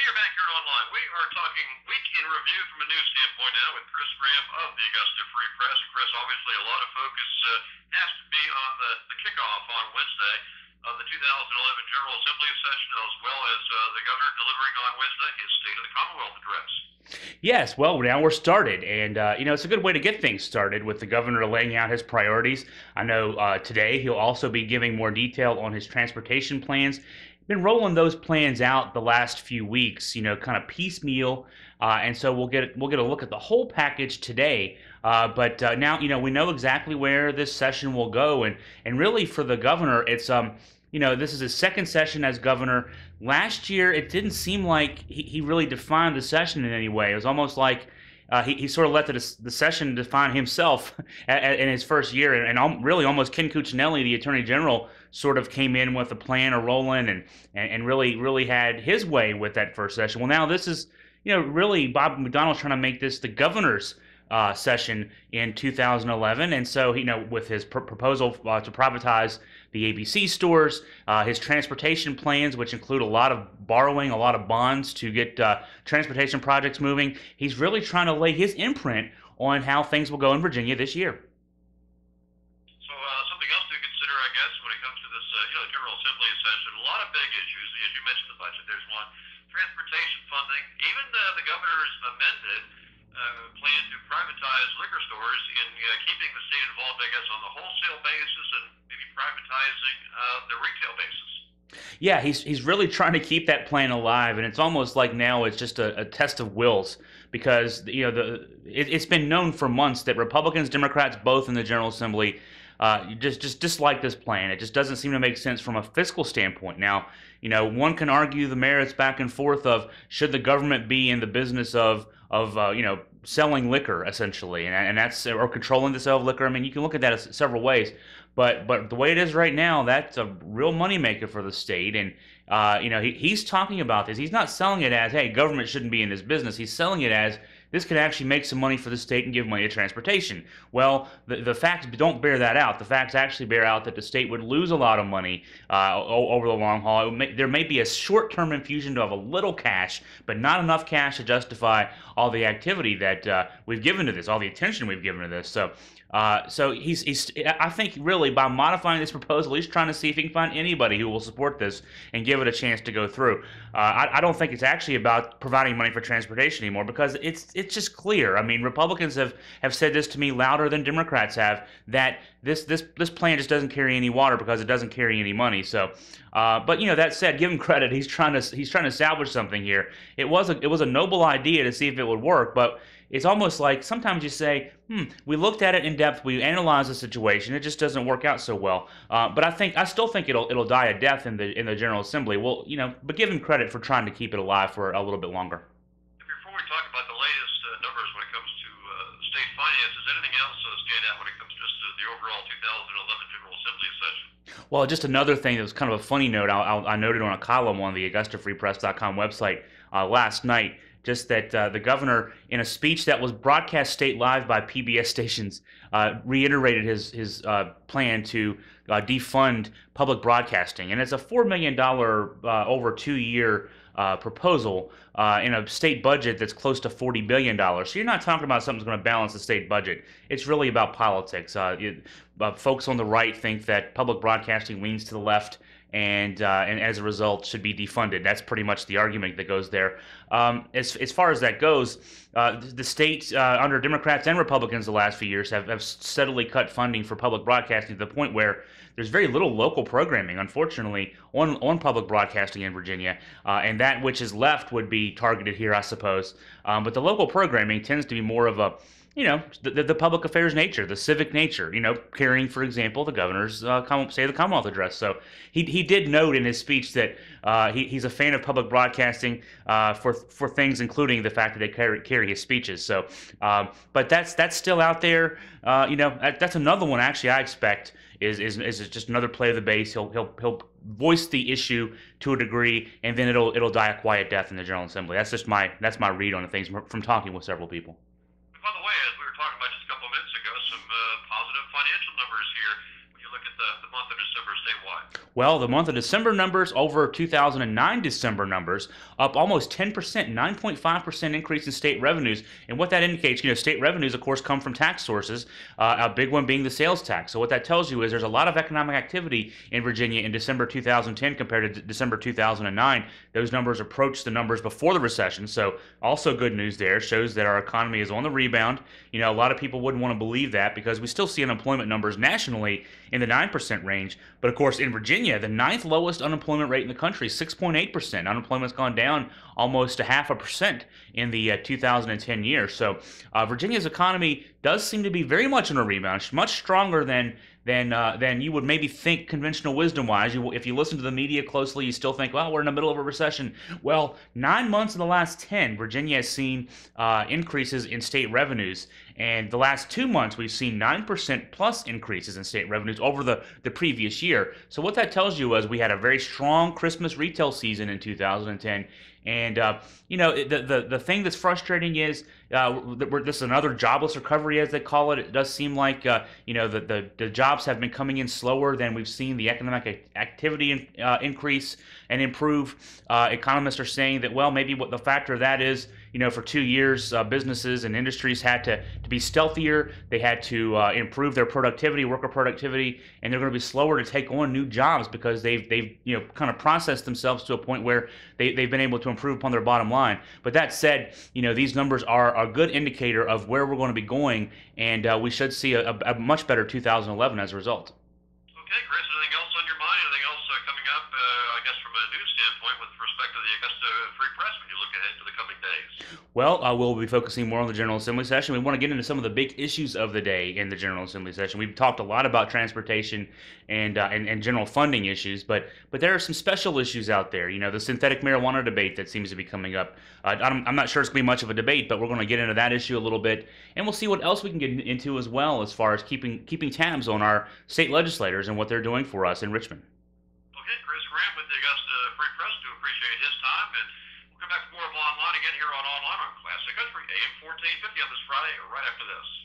We are back here online. We are talking week in review from a news standpoint now with Chris Graham of the Augusta Free Press. And Chris, obviously a lot of focus has to be on the kickoff on Wednesday of the 2011 General Assembly session, as well as the governor delivering on Wednesday his State of the Commonwealth address. Yes, well, now we're started, and it's a good way to get things started with the governor laying out his priorities. I know today he'll also be giving more detail on his transportation plans. Been rolling those plans out the last few weeks, kind of piecemeal, and so we'll get a look at the whole package today. But now, we know exactly where this session will go, and really for the governor, it's this is his second session as governor. Last year, it didn't seem like he really defined the session in any way. It was almost like he sort of let the session define himself in his first year, and really almost Ken Cuccinelli, the Attorney General, sort of came in with a plan, a roll-in, and really had his way with that first session. Well, now this is, really Bob McDonnell trying to make this the governor's session in 2011, and so with his proposal to privatize the ABC stores, his transportation plans, which include a lot of borrowing, a lot of bonds to get transportation projects moving, he's really trying to lay his imprint on how things will go in Virginia this year. So something else to consider, I guess, when it comes to this, General Assembly session, a lot of big issues. As you mentioned, the budget. There's one, transportation funding. Even the governor's amended plan to privatize liquor stores in keeping the state involved, I guess, on the wholesale basis and maybe privatizing the retail basis. Yeah, he's really trying to keep that plan alive, and it's almost like now it's just a test of wills because it's been known for months that Republicans, Democrats, both in the General Assembly, just dislike this plan. It just doesn't seem to make sense from a fiscal standpoint. Now, one can argue the merits back and forth of should the government be in the business of selling liquor essentially, and that's or controlling the sale of liquor. I mean, you can look at that several ways, but the way it is right now, that's a real moneymaker for the state. And he's talking about this. He's not selling it as, hey, government shouldn't be in this business. He's selling it as this could actually make some money for the state and give money to transportation. Well, the facts don't bear that out. The facts actually bear out that the state would lose a lot of money over the long haul. There may be a short-term infusion of a little cash, but not enough cash to justify all the activity that we've given to this, all the attention we've given to this. So I think really by modifying this proposal, he's trying to see if he can find anybody who will support this and give it a chance to go through. I don't think it's actually about providing money for transportation anymore because it's just clear. I mean, Republicans have said this to me louder than Democrats have, that this plan just doesn't carry any water because it doesn't carry any money. So, but that said, give him credit. He's trying to salvage something here. It was a noble idea to see if it would work, but it's almost like sometimes you say, we looked at it in depth, we analyzed the situation, it just doesn't work out so well. But I still think it'll die a death in the General Assembly. Well, but give him credit for trying to keep it alive for a little bit longer. Before we talk about the latest numbers when it comes to state finances, anything else stand out when it comes just to the overall 2011 General Assembly session? Well, just another thing that was kind of a funny note I noted on a column on the AugustaFreePress.com website last night, just that the governor, in a speech that was broadcast state live by PBS stations, reiterated his plan to defund public broadcasting. And it's a $4 million over 2-year proposal in a state budget that's close to $40 billion. So you're not talking about something that's going to balance the state budget. It's really about politics. Folks on the right think that public broadcasting leans to the left, and as a result should be defunded. That's pretty much the argument that goes there. As far as that goes, the state under Democrats and Republicans the last few years have steadily cut funding for public broadcasting to the point where there's very little local programming, unfortunately, on public broadcasting in Virginia, and that which is left would be targeted here, I suppose. But the local programming tends to be more of a the public affairs nature, the civic nature, carrying, for example, the governor's the Commonwealth address. So he did note in his speech that he's a fan of public broadcasting for things including the fact that they carry his speeches. So, but that's still out there. That's another one actually I expect is just another play of the base. He'll voice the issue to a degree, and then it'll die a quiet death in the General Assembly. That's my read on the things from talking with several people. By the way, as we were talking about just a couple of minutes ago, some positive financial numbers here. When you look at the month of December numbers statewide? Well, the month of December numbers over 2009 December numbers up almost 10%, 9.5% increase in state revenues. And what that indicates, state revenues, of course, come from tax sources, a big one being the sales tax. So what that tells you is there's a lot of economic activity in Virginia in December 2010 compared to December 2009. Those numbers approach the numbers before the recession. So also good news there, shows that our economy is on the rebound. A lot of people wouldn't want to believe that because we still see unemployment numbers nationally in the 9% range. But of course, in Virginia, the ninth lowest unemployment rate in the country, 6.8%. Unemployment's gone down almost 0.5% in the 2010 year. So Virginia's economy does seem to be very much in a rebound, much stronger than you would maybe think conventional wisdom-wise. If you listen to the media closely, you still think, well, we're in the middle of a recession. Well, 9 months of the last 10, Virginia has seen increases in state revenues. And the last 2 months, we've seen 9% plus increases in state revenues over the previous year. So what that tells you is we had a very strong Christmas retail season in 2010. And, the thing that's frustrating is this is another jobless recovery, as they call it. It does seem like, the jobs have been coming in slower than we've seen the economic activity increase and improve. Economists are saying that, well, maybe what the factor of that is, for 2 years, businesses and industries had to be stealthier. They had to improve their productivity, worker productivity, and they're going to be slower to take on new jobs because they've kind of processed themselves to a point where they've been able to improve upon their bottom line. But that said, these numbers are a good indicator of where we're going to be going, and we should see a much better 2011 as a result. Okay, Chris, anything else on your mind? Anything else coming up, I guess, from a news standpoint with respect to the Augusta Free Press when you look ahead to the coming days? Well, we'll be focusing more on the General Assembly session. We want to get into some of the big issues of the day in the General Assembly session. We've talked a lot about transportation and general funding issues, but there are some special issues out there. The synthetic marijuana debate that seems to be coming up. I'm not sure it's going to be much of a debate, but we're going to get into that issue a little bit, and we'll see what else we can get into as well as far as keeping tabs on our state legislators and what they're doing for us in Richmond. Okay, Chris Graham with the Augusta Free Press. Do appreciate his time, and we'll come back with more of Online again here on Online on Classic Country, AM 1450 on this Friday, right after this.